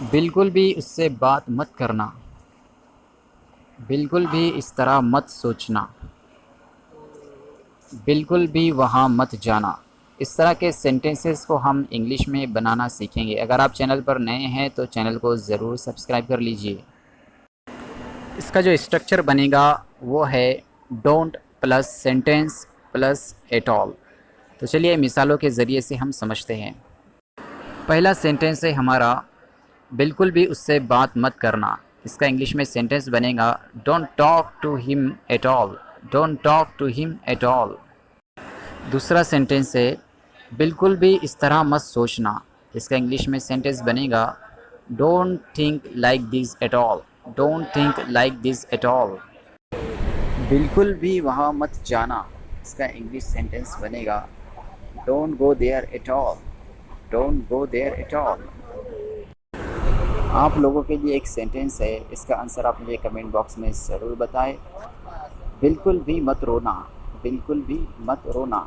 बिल्कुल भी उससे बात मत करना, बिल्कुल भी इस तरह मत सोचना, बिल्कुल भी वहाँ मत जाना। इस तरह के सेंटेंसेस को हम इंग्लिश में बनाना सीखेंगे। अगर आप चैनल पर नए हैं तो चैनल को ज़रूर सब्सक्राइब कर लीजिए। इसका जो स्ट्रक्चर बनेगा वो है don't plus sentence plus at all. तो चलिए मिसालों के ज़रिए से हम समझते हैं। पहला सेंटेंस है हमारा, बिल्कुल भी उससे बात मत करना। इसका इंग्लिश में सेंटेंस बनेगा don't talk to him at all. Don't talk to him at all. दूसरा सेंटेंस है बिल्कुल भी इस तरह मत सोचना। इसका इंग्लिश में सेंटेंस बनेगा don't think like this at all. Don't think like this at all. बिल्कुल भी वहाँ मत जाना। इसका इंग्लिश सेंटेंस बनेगा don't go there at all. Don't go there at all. आप लोगों के लिए एक सेंटेंस है, इसका आंसर आप मुझे कमेंट बॉक्स में ज़रूर बताएं। बिल्कुल भी मत रोना। बिल्कुल भी मत रोना।